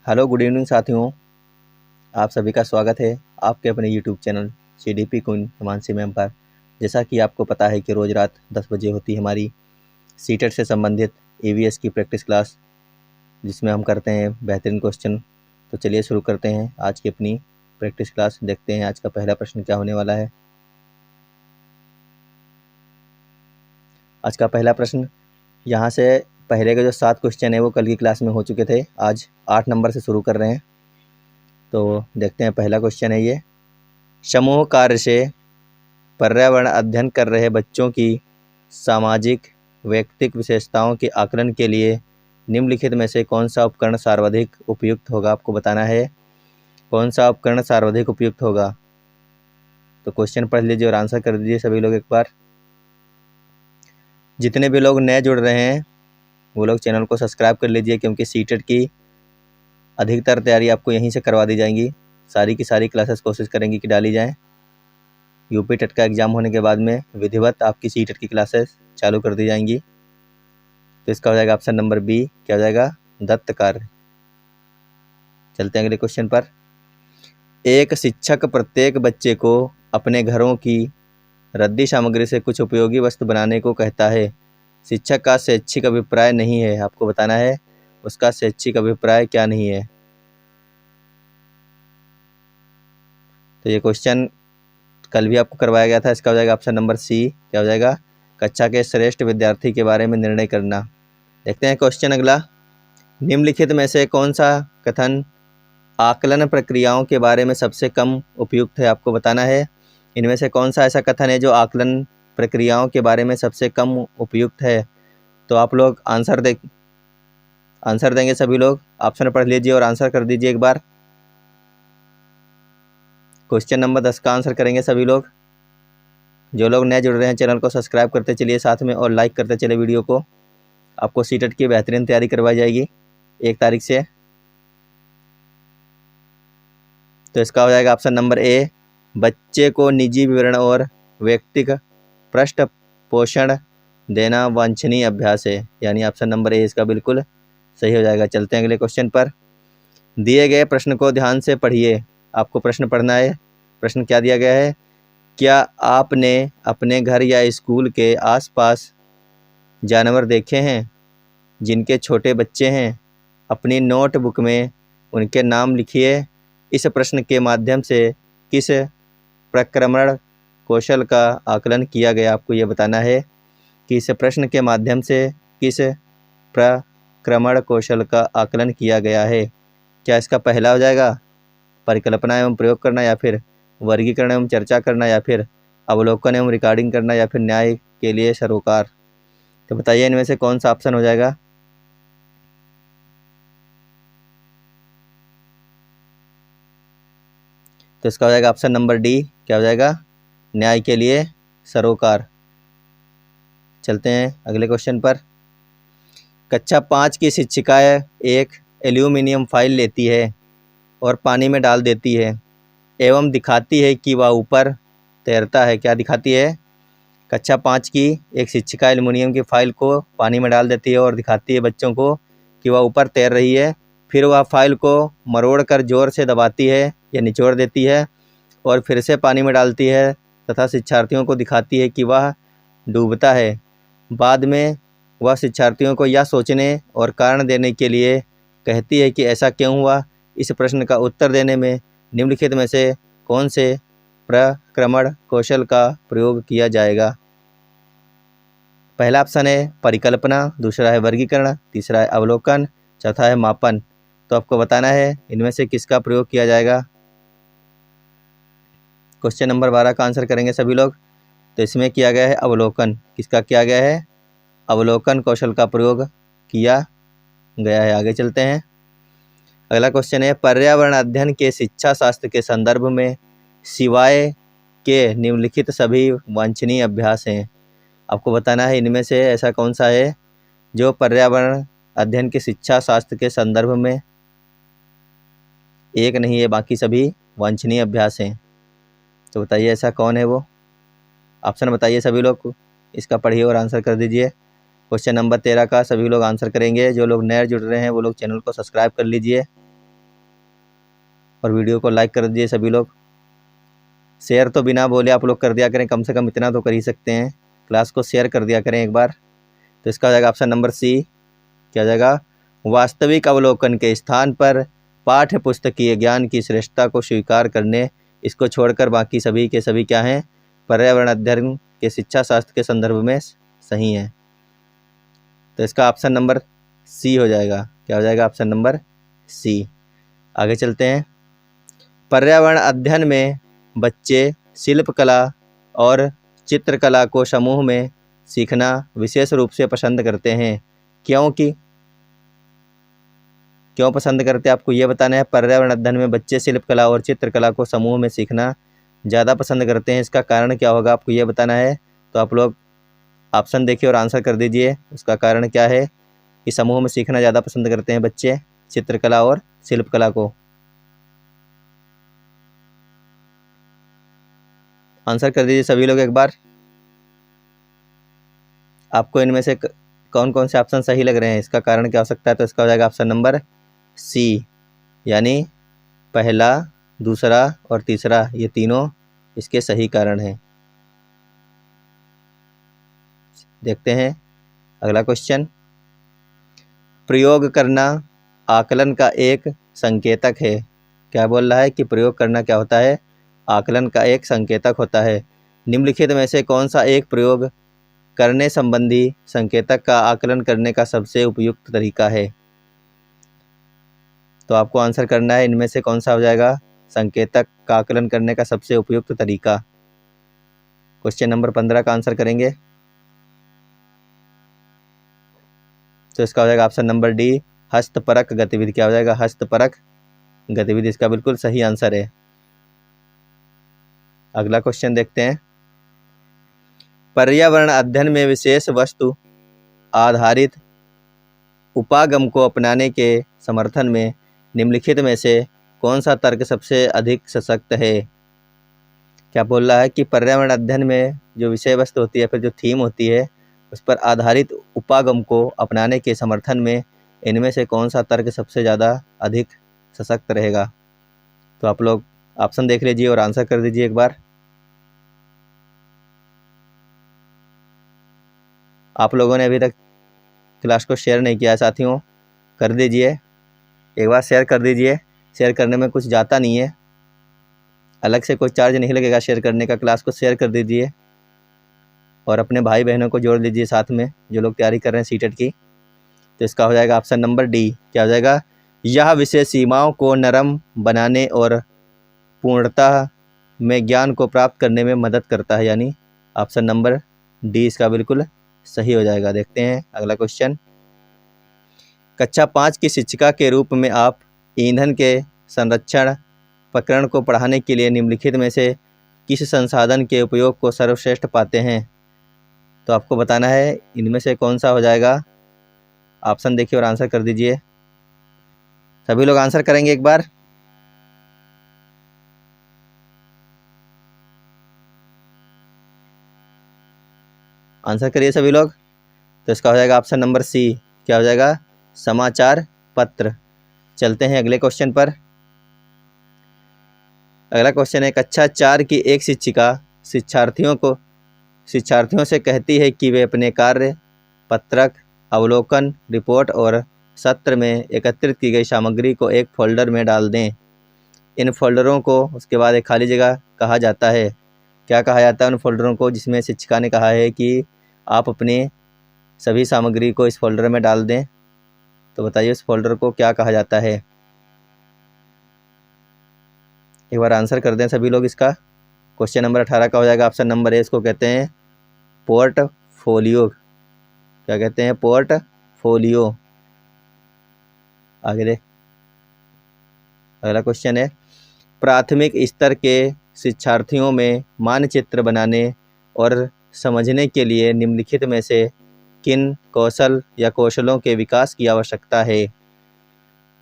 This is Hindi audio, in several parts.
हेलो गुड इवनिंग साथियों, आप सभी का स्वागत है आपके अपने YouTube channel CDP queen Himanshi ma'am पर। जैसा कि आपको पता है कि रोज़ रात 10 बजे होती है हमारी सीटेट से संबंधित EVS की प्रैक्टिस क्लास, जिसमें हम करते हैं बेहतरीन क्वेश्चन। तो चलिए शुरू करते हैं आज की अपनी प्रैक्टिस क्लास। देखते हैं आज का पहला प्रश्न क्या होने वाला है। आज का पहला प्रश्न, यहाँ से पहले के जो 7 क्वेश्चन है वो कल की क्लास में हो चुके थे। आज 8 नंबर से शुरू कर रहे हैं। तो देखते हैं, पहला क्वेश्चन है ये। समूह कार्य से पर्यावरण अध्ययन कर रहे बच्चों की सामाजिक व्यक्तिक विशेषताओं के आकलन के लिए निम्नलिखित में से कौन सा उपकरण सर्वाधिक उपयुक्त होगा। आपको बताना है कौन सा उपकरण सर्वाधिक उपयुक्त होगा। तो क्वेश्चन पढ़ लीजिए और आंसर कर दीजिए सभी लोग एक बार। जितने भी लोग नए जुड़ रहे हैं वो लोग चैनल को सब्सक्राइब कर लीजिए, क्योंकि सीटेट की अधिकतर तैयारी आपको यहीं से करवा दी जाएंगी। सारी की सारी क्लासेस कोशिश करेंगी कि डाली जाएँ। यूपी टेट का एग्ज़ाम होने के बाद में विधिवत आपकी सीटेट की क्लासेस चालू कर दी जाएंगी। तो इसका हो जाएगा ऑप्शन नंबर बी, क्या हो जाएगा, दत्त कार्य। चलते हैं अगले क्वेश्चन पर। एक शिक्षक प्रत्येक बच्चे को अपने घरों की रद्दी सामग्री से कुछ उपयोगी वस्तु बनाने को कहता है। शिक्षक का शैक्षिक अभिप्राय नहीं है। आपको बताना है उसका शैक्षिक अभिप्राय क्या नहीं है। तो ये क्वेश्चन कल भी आपको करवाया गया था। इसका हो जाएगा ऑप्शन नंबर सी, क्या हो जाएगा, कक्षा के श्रेष्ठ विद्यार्थी के बारे में निर्णय करना। देखते हैं क्वेश्चन अगला। निम्नलिखित में से कौन सा कथन आकलन प्रक्रियाओं के बारे में सबसे कम उपयुक्त है। आपको बताना है इनमें से कौन सा ऐसा कथन है जो आकलन प्रक्रियाओं के बारे में सबसे कम उपयुक्त है। तो आप लोग आंसर देंगे सभी लोग। ऑप्शन पढ़ लीजिए और आंसर कर दीजिए एक बार। क्वेश्चन नंबर 10 का आंसर करेंगे सभी लोग। जो लोग नए जुड़ रहे हैं चैनल को सब्सक्राइब करते चलिए साथ में, और लाइक करते चले वीडियो को। आपको सीटेट की बेहतरीन तैयारी करवाई जाएगी 1 तारीख से। तो इसका हो जाएगा ऑप्शन नंबर ए, बच्चे को निजी विवरण और व्यक्तिगत पृष्ठ पोषण देना वांछनीय अभ्यास है। यानी ऑप्शन नंबर ए इसका बिल्कुल सही हो जाएगा। चलते हैं अगले क्वेश्चन पर। दिए गए प्रश्न को ध्यान से पढ़िए। आपको प्रश्न पढ़ना है। प्रश्न क्या दिया गया है, क्या आपने अपने घर या स्कूल के आसपास जानवर देखे हैं जिनके छोटे बच्चे हैं। अपनी नोटबुक में उनके नाम लिखिए। इस प्रश्न के माध्यम से किस प्रक्रमण कौशल का आकलन किया गया। आपको ये बताना है कि इस प्रश्न के माध्यम से किस प्रक्रमण कौशल का आकलन किया गया है। क्या इसका पहला हो जाएगा परिकल्पना एवं प्रयोग करना, या फिर वर्गीकरण एवं चर्चा करना, या फिर अवलोकन एवं रिकॉर्डिंग करना, या फिर न्याय के लिए सरोकार। तो बताइए इनमें से कौन सा ऑप्शन हो जाएगा। तो इसका हो जाएगा ऑप्शन नंबर डी, क्या हो जाएगा, न्याय के लिए सरोकार। चलते हैं अगले क्वेश्चन पर। कक्षा 5 की शिक्षिका एक एल्यूमिनियम फाइल लेती है और पानी में डाल देती है एवं दिखाती है कि वह ऊपर तैरता है। क्या दिखाती है। कक्षा 5 की एक शिक्षिका एल्युमिनियम की फाइल को पानी में डाल देती है और दिखाती है बच्चों को कि वह ऊपर तैर रही है। फिर वह फाइल को मरोड़ कर जोर से दबाती है या निचोड़ देती है और फिर से पानी में डालती है तथा शिक्षार्थियों को दिखाती है कि वह डूबता है। बाद में वह शिक्षार्थियों को यह सोचने और कारण देने के लिए कहती है कि ऐसा क्यों हुआ। इस प्रश्न का उत्तर देने में निम्नलिखित में से कौन से प्रक्रमण कौशल का प्रयोग किया जाएगा। पहला ऑप्शन है परिकल्पना, दूसरा है वर्गीकरण, तीसरा है अवलोकन, चौथा है मापन। तो आपको बताना है इनमें से किसका प्रयोग किया जाएगा। क्वेश्चन नंबर 12 का आंसर करेंगे सभी लोग। तो इसमें किया गया है अवलोकन। किसका किया गया है, अवलोकन कौशल का प्रयोग किया गया है। आगे चलते हैं। अगला क्वेश्चन है, पर्यावरण अध्ययन के शिक्षा शास्त्र के संदर्भ में सिवाय के निम्नलिखित सभी वांछनीय अभ्यास हैं। आपको बताना है इनमें से ऐसा कौन सा है जो पर्यावरण अध्ययन के शिक्षा शास्त्र के संदर्भ में एक नहीं है, बाकी सभी वांछनीय अभ्यास हैं। तो बताइए ऐसा कौन है वो। ऑप्शन बताइए सभी लोग, इसका पढ़िए और आंसर कर दीजिए। क्वेश्चन नंबर 13 का सभी लोग आंसर करेंगे। जो लोग नए जुड़ रहे हैं वो लोग चैनल को सब्सक्राइब कर लीजिए। और वीडियो को लाइक कर दीजिए सभी लोग। शेयर तो बिना बोले आप लोग कर दिया करें, कम से कम इतना तो कर ही सकते हैं, क्लास को शेयर कर दिया करें एक बार। तो इसका हो जाएगा ऑप्शन नंबर सी, क्या हो जाएगा, वास्तविक अवलोकन के स्थान पर पाठ्य पुस्तकीय ज्ञान की श्रेष्ठता को स्वीकार करने, इसको छोड़कर बाकी सभी के सभी क्या हैं, पर्यावरण अध्ययन के शिक्षा शास्त्र के संदर्भ में सही हैं। तो इसका ऑप्शन नंबर सी हो जाएगा, क्या हो जाएगा, ऑप्शन नंबर सी। आगे चलते हैं। पर्यावरण अध्ययन में बच्चे शिल्पकला और चित्रकला को समूह में सीखना विशेष रूप से पसंद करते हैं, क्यों पसंद करते हैं आपको ये बताना है। पर्यावरण अध्ययन में बच्चे शिल्पकला और चित्रकला को समूह में सीखना ज़्यादा पसंद करते हैं, इसका कारण क्या होगा आपको ये बताना है। तो आप लोग ऑप्शन देखिए और आंसर कर दीजिए, उसका कारण क्या है कि समूह में सीखना ज़्यादा पसंद करते हैं बच्चे चित्रकला और शिल्पकला को। आंसर कर दीजिए सभी लोग एक बार। आपको इनमें से कौन कौन से ऑप्शन सही लग रहे हैं, इसका कारण क्या हो सकता है। तो इसका हो जाएगा ऑप्शन नंबर सी, यानी पहला, दूसरा और तीसरा, ये तीनों इसके सही कारण हैं। देखते हैं अगला क्वेश्चन। प्रयोग करना आकलन का एक संकेतक है। क्या बोल रहा है कि प्रयोग करना क्या होता है, आकलन का एक संकेतक होता है। निम्नलिखित में से कौन सा एक प्रयोग करने संबंधी संकेतक का आकलन करने का सबसे उपयुक्त तरीका है। तो आपको आंसर करना है इनमें से कौन सा हो जाएगा संकेतक का आकलन करने का सबसे उपयुक्त तरीका। क्वेश्चन नंबर 15 का आंसर करेंगे। तो इसका हो जाएगा ऑप्शन नंबर डी, हस्तपरक गतिविधि। क्या हो जाएगा, हस्तपरक गतिविधि, इसका बिल्कुल सही आंसर है। अगला क्वेश्चन देखते हैं। पर्यावरण अध्ययन में विशेष वस्तु आधारित उपागम को अपनाने के समर्थन में निम्नलिखित में से कौन सा तर्क सबसे अधिक सशक्त है। क्या बोल रहा है कि पर्यावरण अध्ययन में जो विषय वस्तु होती है, फिर जो थीम होती है, उस पर आधारित उपागम को अपनाने के समर्थन में इनमें से कौन सा तर्क सबसे ज़्यादा अधिक सशक्त रहेगा। तो आप लोग ऑप्शन देख लीजिए और आंसर कर दीजिए एक बार। आप लोगों ने अभी तक क्लास को शेयर नहीं किया है साथियों, कर दीजिए एक बार, शेयर कर दीजिए। शेयर करने में कुछ जाता नहीं है, अलग से कोई चार्ज नहीं लगेगा शेयर करने का। क्लास को शेयर कर दीजिए और अपने भाई बहनों को जोड़ लीजिए साथ में, जो लोग तैयारी कर रहे हैं सीटेट की। तो इसका हो जाएगा ऑप्शन नंबर डी, क्या हो जाएगा, यह विषय सीमाओं को नरम बनाने और पूर्णता में ज्ञान को प्राप्त करने में मदद करता है, यानी ऑप्शन नंबर डी इसका बिल्कुल सही हो जाएगा। देखते हैं अगला क्वेश्चन। कक्षा 5 की शिक्षिका के रूप में आप ईंधन के संरक्षण प्रकरण को पढ़ाने के लिए निम्नलिखित में से किस संसाधन के उपयोग को सर्वश्रेष्ठ पाते हैं। तो आपको बताना है इनमें से कौन सा हो जाएगा। ऑप्शन देखिए और आंसर कर दीजिए। सभी लोग आंसर करेंगे एक बार। आंसर करिए सभी लोग। तो इसका हो जाएगा ऑप्शन नंबर सी, क्या हो जाएगा, समाचार पत्र। चलते हैं अगले क्वेश्चन पर। अगला क्वेश्चन है, कक्षा 4 की एक शिक्षिका शिक्षार्थियों से कहती है कि वे अपने कार्य पत्रक, अवलोकन, रिपोर्ट और सत्र में एकत्रित की गई सामग्री को एक फोल्डर में डाल दें। इन फोल्डरों को उसके बाद एक खाली जगह कहा जाता है। क्या कहा जाता है उन फोल्डरों को जिसमें शिक्षिका ने कहा है कि आप अपने सभी सामग्री को इस फोल्डर में डाल दें। तो बताइए उस फोल्डर को क्या कहा जाता है। एक बार आंसर कर दें सभी लोग इसका। क्वेश्चन नंबर 18 का हो जाएगा ऑप्शन नंबर ए, इसको कहते हैं पोर्टफोलियो। क्या कहते हैं, पोर्टफोलियो। आगे देख, अगला क्वेश्चन है, प्राथमिक स्तर के शिक्षार्थियों में मानचित्र बनाने और समझने के लिए निम्नलिखित में से किन कौशल या कौशलों के विकास की आवश्यकता है।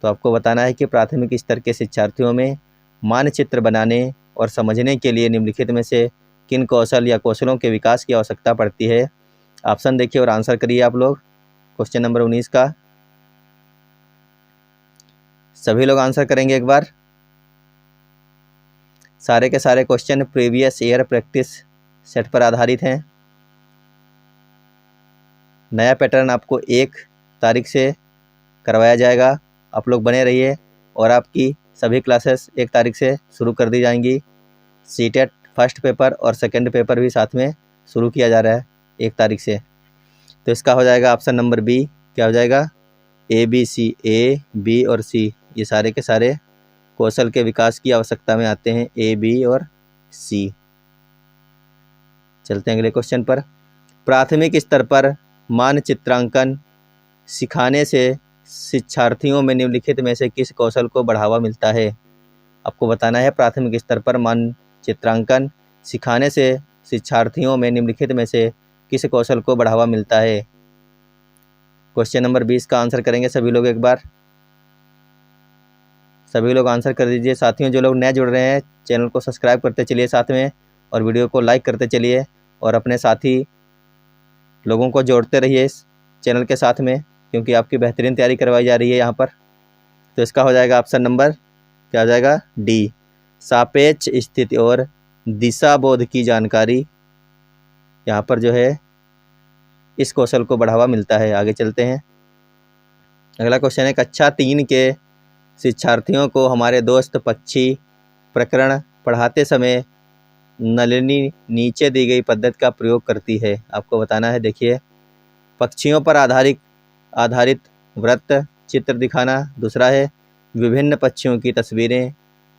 तो आपको बताना है कि प्राथमिक स्तर के शिक्षार्थियों में मानचित्र बनाने और समझने के लिए निम्नलिखित में से किन कौशल या कौशलों के विकास की आवश्यकता पड़ती है। ऑप्शन देखिए और आंसर करिए आप लोग। क्वेश्चन नंबर 19 का सभी लोग आंसर करेंगे एक बार। सारे के सारे question previous year practice set पर आधारित हैं। नया पैटर्न आपको 1 तारीख से करवाया जाएगा। आप लोग बने रहिए और आपकी सभी क्लासेस 1 तारीख से शुरू कर दी जाएंगी। सीटेट फर्स्ट पेपर और सेकंड पेपर भी साथ में शुरू किया जा रहा है 1 तारीख से। तो इसका हो जाएगा ऑप्शन नंबर बी। क्या हो जाएगा? ए बी और सी, ये सारे के सारे कौशल के विकास की आवश्यकता में आते हैं, ए, बी और सी। चलते हैं अगले क्वेश्चन पर। प्राथमिक स्तर पर मानचित्रांकन सिखाने से शिक्षार्थियों में निम्नलिखित में से किस कौशल को बढ़ावा मिलता है? आपको बताना है प्राथमिक स्तर पर मानचित्रांकन सिखाने से शिक्षार्थियों में निम्नलिखित में से किस कौशल को बढ़ावा मिलता है? क्वेश्चन नंबर 20 का आंसर करेंगे सभी लोग। एक बार सभी लोग आंसर कर दीजिए। साथियों, जो लोग नए जुड़ रहे हैं चैनल को सब्सक्राइब करते चलिए साथ में, और वीडियो को लाइक करते चलिए, और अपने साथी लोगों को जोड़ते रहिए इस चैनल के साथ में, क्योंकि आपकी बेहतरीन तैयारी करवाई जा रही है यहाँ पर। तो इसका हो जाएगा ऑप्शन नंबर, क्या हो जाएगा? डी। सापेक्ष स्थिति और दिशा बोध की जानकारी यहाँ पर जो है इस कौशल को बढ़ावा मिलता है। आगे चलते हैं। अगला क्वेश्चन है, कक्षा 3 के शिक्षार्थियों को हमारे दोस्त पक्षी प्रकरण पढ़ाते समय नलिनी नीचे दी गई पद्धति का प्रयोग करती है। आपको बताना है। देखिए, पक्षियों पर आधारित वृत्त चित्र दिखाना। दूसरा है विभिन्न पक्षियों की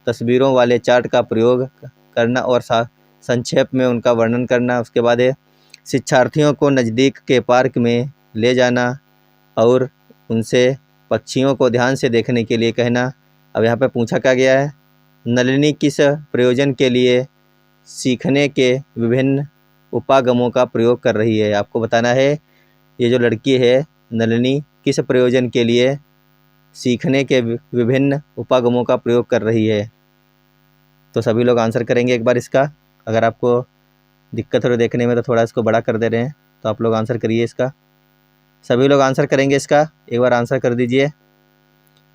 तस्वीरों वाले चार्ट का प्रयोग करना और संक्षेप में उनका वर्णन करना। उसके बाद है शिक्षार्थियों को नज़दीक के पार्क में ले जाना और उनसे पक्षियों को ध्यान से देखने के लिए कहना। अब यहाँ पे पूछा क्या गया है? नलिनी किस प्रयोजन के लिए सीखने के विभिन्न उपागमों का प्रयोग कर रही है? आपको बताना है ये जो लड़की है नलिनी किस प्रयोजन के लिए सीखने के विभिन्न उपागमों का प्रयोग कर रही है। तो सभी लोग आंसर करेंगे एक बार इसका। अगर आपको दिक्कत हो रही देखने में तो थोड़ा इसको बड़ा कर दे रहे हैं, तो आप लोग आंसर करिए इसका। सभी लोग आंसर करेंगे इसका। एक बार आंसर कर दीजिए।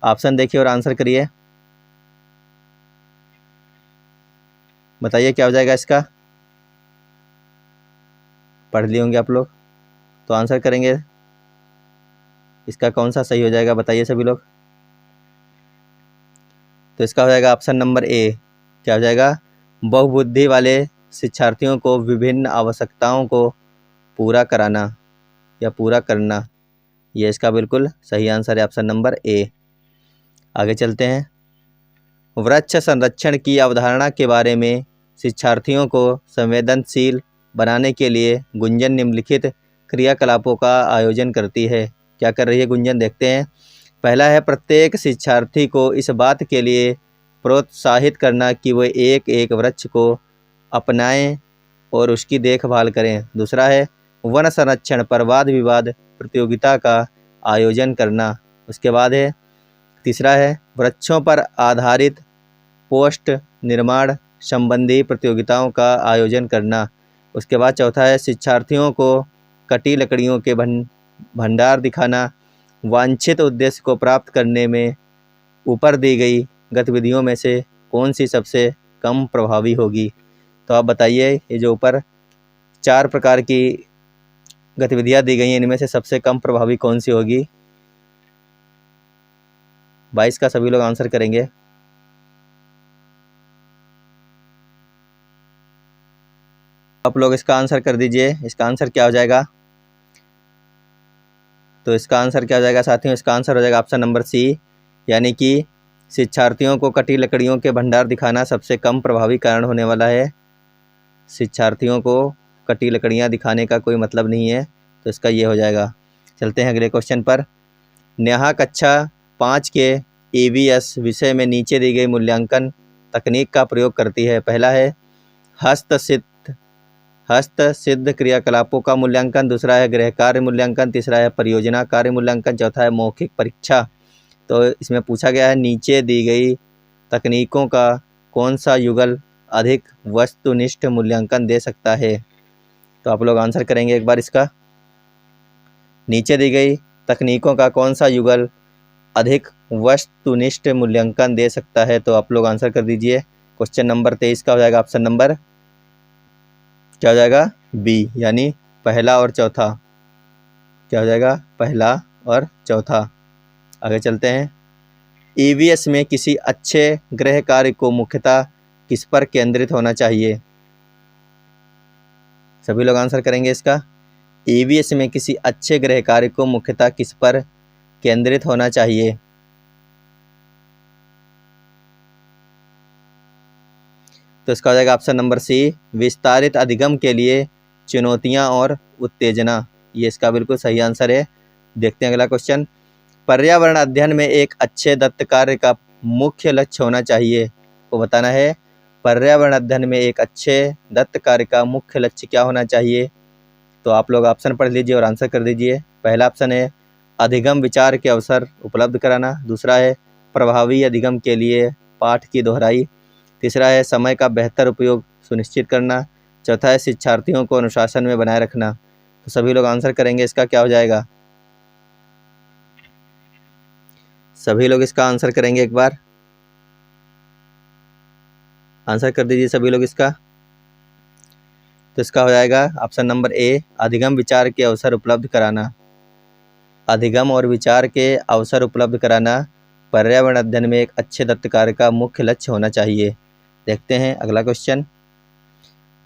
ऑप्शन देखिए और आंसर करिए। बताइए क्या हो जाएगा इसका। पढ़ लिए होंगे आप लोग, तो आंसर करेंगे इसका कौन सा सही हो जाएगा, बताइए सभी लोग। तो इसका हो जाएगा ऑप्शन नंबर ए। क्या हो जाएगा? बहुबुद्धि वाले शिक्षार्थियों को विभिन्न आवश्यकताओं को पूरा कराना या पूरा करना, ये इसका बिल्कुल सही आंसर है, ऑप्शन नंबर ए। आगे चलते हैं। वृक्ष संरक्षण की अवधारणा के बारे में शिक्षार्थियों को संवेदनशील बनाने के लिए गुंजन निम्नलिखित क्रियाकलापों का आयोजन करती है। क्या कर रही है गुंजन? देखते हैं। पहला है प्रत्येक शिक्षार्थी को इस बात के लिए प्रोत्साहित करना कि वे एक एक वृक्ष को अपनाएं और उसकी देखभाल करें। दूसरा है वन संरक्षण पर वाद विवाद प्रतियोगिता का आयोजन करना। उसके बाद है तीसरा है वृक्षों पर आधारित पोस्ट निर्माण संबंधी प्रतियोगिताओं का आयोजन करना। उसके बाद चौथा है शिक्षार्थियों को कटी लकड़ियों के भंडार दिखाना। वांछित उद्देश्य को प्राप्त करने में ऊपर दी गई गतिविधियों में से कौन सी सबसे कम प्रभावी होगी? तो आप बताइए, ये जो ऊपर 4 प्रकार की गतिविधियां दी गई हैं इनमें से सबसे कम प्रभावी कौन सी होगी? 22 का सभी लोग आंसर करेंगे। आप लोग इसका आंसर कर दीजिए। इसका आंसर क्या हो जाएगा? तो इसका आंसर क्या हो जाएगा साथियों? इसका आंसर हो जाएगा ऑप्शन नंबर सी, यानी कि शिक्षार्थियों को कटी लकड़ियों के भंडार दिखाना सबसे कम प्रभावी कारण होने वाला है। शिक्षार्थियों को कटी लकड़ियां दिखाने का कोई मतलब नहीं है, तो इसका ये हो जाएगा। चलते हैं अगले क्वेश्चन पर। नेहा कक्षा 5 के EVS विषय में नीचे दी गई मूल्यांकन तकनीक का प्रयोग करती है। पहला है हस्तसिद्ध क्रियाकलापों का मूल्यांकन। दूसरा है गृह कार्य मूल्यांकन। तीसरा है परियोजना कार्य मूल्यांकन। चौथा है मौखिक परीक्षा। तो इसमें पूछा गया है नीचे दी गई तकनीकों का कौन सा युगल अधिक वस्तुनिष्ठ मूल्यांकन दे सकता है? तो आप लोग आंसर करेंगे एक बार इसका। नीचे दी गई तकनीकों का कौन सा युगल अधिक वस्तुनिष्ठ मूल्यांकन दे सकता है? तो आप लोग आंसर कर दीजिए। क्वेश्चन नंबर 23 का हो जाएगा ऑप्शन नंबर क्या हो जाएगा बी, यानी पहला और चौथा। क्या हो जाएगा पहला और चौथा। आगे चलते हैं। ईवीएस में किसी अच्छे गृह कार्य को मुख्यतः किस पर केंद्रित होना चाहिए? सभी लोग आंसर करेंगे इसका। ईवीएस में किसी अच्छे गृह कार्य को मुख्यतः किस पर केंद्रित होना चाहिए? तो इसका हो जाएगा ऑप्शन नंबर सी, विस्तारित अधिगम के लिए चुनौतियां और उत्तेजना। ये इसका बिल्कुल सही आंसर है। देखते हैं अगला क्वेश्चन। पर्यावरण अध्ययन में एक अच्छे दत्त कार्य का मुख्य लक्ष्य होना चाहिए। को बताना है पर्यावरण अध्ययन में एक अच्छे दत्त कार्य का मुख्य लक्ष्य क्या होना चाहिए। तो आप लोग ऑप्शन पढ़ लीजिए और आंसर कर दीजिए। पहला ऑप्शन है अधिगम विचार के अवसर उपलब्ध कराना। दूसरा है प्रभावी अधिगम के लिए पाठ की दोहराई। तीसरा है समय का बेहतर उपयोग सुनिश्चित करना। चौथा है शिक्षार्थियों को अनुशासन में बनाए रखना। तो सभी लोग आंसर करेंगे इसका। क्या हो जाएगा? सभी लोग इसका आंसर करेंगे। एक बार आंसर कर दीजिए सभी लोग इसका। तो इसका हो जाएगा ऑप्शन नंबर ए, अधिगम विचार के अवसर उपलब्ध कराना। अधिगम और विचार के अवसर उपलब्ध कराना पर्यावरण अध्ययन में एक अच्छे दत्त कार्य का मुख्य लक्ष्य होना चाहिए। देखते हैं अगला क्वेश्चन।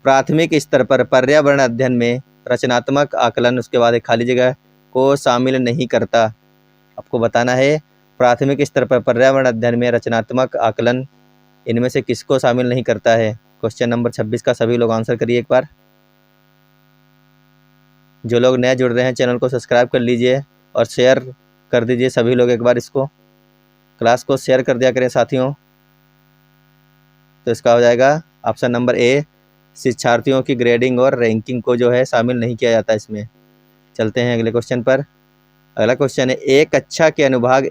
प्राथमिक स्तर पर पर्यावरण अध्ययन में रचनात्मक आकलन, उसके बाद एक खाली जगह, को शामिल नहीं करता। आपको बताना है प्राथमिक स्तर पर पर्यावरण अध्ययन में रचनात्मक आकलन इनमें से किसको शामिल नहीं करता है। क्वेश्चन नंबर 26 का सभी लोग आंसर करिए एक बार। जो लोग नए जुड़ रहे हैं चैनल को सब्सक्राइब कर लीजिए और शेयर कर दीजिए सभी लोग एक बार। इसको क्लास को शेयर कर दिया करें साथियों। तो इसका हो जाएगा ऑप्शन नंबर ए, शिक्षार्थियों की ग्रेडिंग और रैंकिंग को जो है शामिल नहीं किया जाता इसमें। चलते हैं अगले क्वेश्चन पर। अगला क्वेश्चन है एक कक्षा के अनुभाग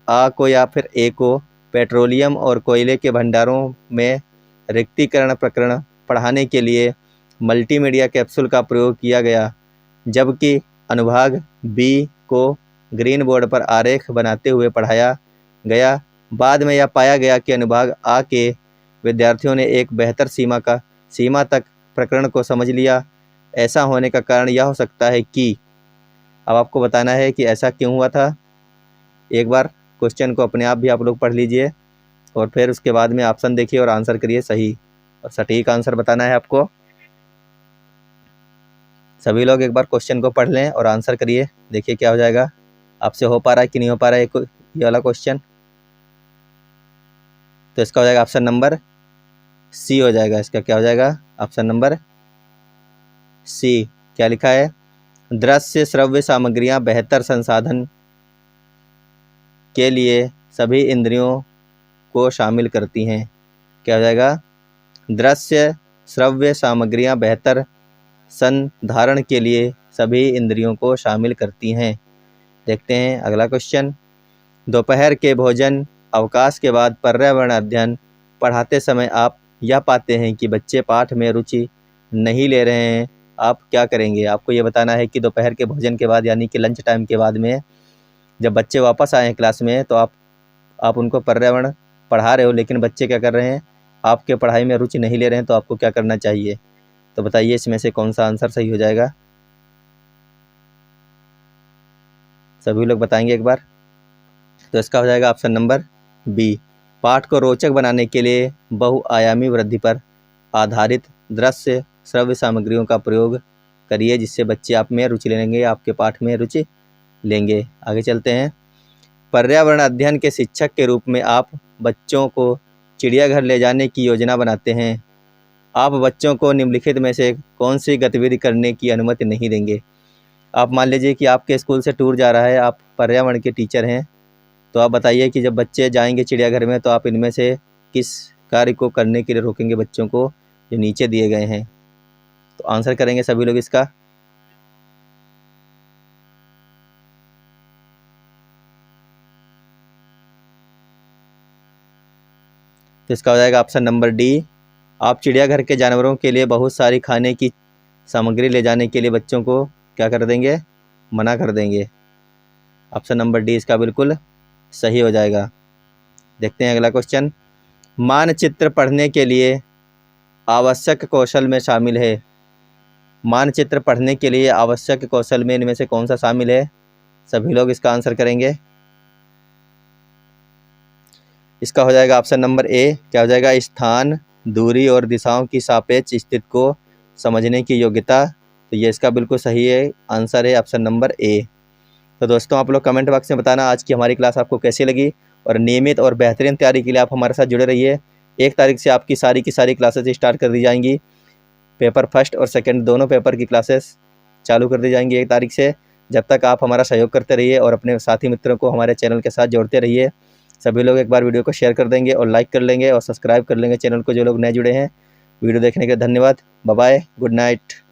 आ को या फिर ए को पेट्रोलियम और कोयले के भंडारों में रिक्तीकरण प्रकरण पढ़ाने के लिए मल्टीमीडिया कैप्सूल का प्रयोग किया गया, जबकि अनुभाग बी को ग्रीन बोर्ड पर आरेख बनाते हुए पढ़ाया गया। बाद में यह पाया गया कि अनुभाग आ के विद्यार्थियों ने एक बेहतर सीमा तक प्रकरण को समझ लिया। ऐसा होने का कारण यह हो सकता है कि, अब आपको बताना है कि ऐसा क्यों हुआ था। एक बार क्वेश्चन को अपने आप भी आप लोग पढ़ लीजिए और फिर उसके बाद में ऑप्शन देखिए और आंसर करिए सही और सटीक आंसर बताना है आपको। सभी लोग एक बार क्वेश्चन को पढ़ लें और आंसर करिए। देखिए क्या हो जाएगा, आपसे हो पा रहा है कि नहीं हो पा रहा है ये वाला क्वेश्चन। तो इसका हो जाएगा ऑप्शन नंबर सी हो जाएगा। इसका क्या हो जाएगा ऑप्शन नंबर सी। क्या लिखा है? दृश्य श्रव्य सामग्रियां बेहतर संसाधन के लिए सभी इंद्रियों को शामिल करती हैं। क्या हो जाएगा? दृश्य श्रव्य सामग्रियां बेहतर संधारण के लिए सभी इंद्रियों को शामिल करती हैं। देखते हैं अगला क्वेश्चन। दोपहर के भोजन अवकाश के बाद पर्यावरण अध्ययन पढ़ाते समय आप यह पाते हैं कि बच्चे पाठ में रुचि नहीं ले रहे हैं, आप क्या करेंगे? आपको ये बताना है कि दोपहर के भोजन के बाद यानी कि लंच टाइम के बाद में जब बच्चे वापस आए हैं क्लास में तो आप उनको पर्यावरण पढ़ा रहे हो लेकिन बच्चे क्या कर रहे हैं, आपके पढ़ाई में रुचि नहीं ले रहे हैं, तो आपको क्या करना चाहिए? तो बताइए इसमें से कौन सा आंसर सही हो जाएगा? सभी लोग बताएंगे एक बार। तो इसका हो जाएगा ऑप्शन नंबर बी, पाठ को रोचक बनाने के लिए बहुआयामी वृद्धि पर आधारित दृश्य श्रव्य सामग्रियों का प्रयोग करिए, जिससे बच्चे आप में रुचि लेंगे, आपके पाठ में रुचि लेंगे। आगे चलते हैं। पर्यावरण अध्ययन के शिक्षक के रूप में आप बच्चों को चिड़ियाघर ले जाने की योजना बनाते हैं। आप बच्चों को निम्नलिखित में से कौन सी गतिविधि करने की अनुमति नहीं देंगे? आप मान लीजिए कि आपके स्कूल से टूर जा रहा है, आप पर्यावरण के टीचर हैं, तो आप बताइए कि जब बच्चे जाएंगे चिड़ियाघर में तो आप इनमें से किस कार्य को करने के लिए रोकेंगे बच्चों को, जो नीचे दिए गए हैं। तो आंसर करेंगे सभी लोग इसका। तो इसका हो जाएगा ऑप्शन नंबर डी, आप चिड़ियाघर के जानवरों के लिए बहुत सारी खाने की सामग्री ले जाने के लिए बच्चों को क्या कर देंगे? मना कर देंगे। ऑप्शन नंबर डी इसका बिल्कुल सही हो जाएगा। देखते हैं अगला क्वेश्चन। मानचित्र पढ़ने के लिए आवश्यक कौशल में शामिल है। मानचित्र पढ़ने के लिए आवश्यक कौशल में इनमें से कौन सा शामिल है? सभी लोग इसका आंसर करेंगे। इसका हो जाएगा ऑप्शन नंबर ए। क्या हो जाएगा? स्थान, दूरी और दिशाओं की सापेक्ष स्थिति को समझने की योग्यता। तो ये इसका बिल्कुल सही है, आंसर है ऑप्शन नंबर ए। तो दोस्तों आप लोग कमेंट बॉक्स में बताना आज की हमारी क्लास आपको कैसी लगी, और नियमित और बेहतरीन तैयारी के लिए आप हमारे साथ जुड़े रहिए। 1 तारीख से आपकी सारी की सारी क्लासेस स्टार्ट कर दी जाएंगी। पेपर फर्स्ट और सेकंड दोनों पेपर की क्लासेस चालू कर दी जाएंगी 1 तारीख से। जब तक आप हमारा सहयोग करते रहिए और अपने साथी मित्रों को हमारे चैनल के साथ जोड़ते रहिए। सभी लोग एक बार वीडियो को शेयर कर देंगे और लाइक कर लेंगे और सब्सक्राइब कर लेंगे चैनल को, जो लोग नए जुड़े हैं। वीडियो देखने के लिए धन्यवाद। Bye bye, good night.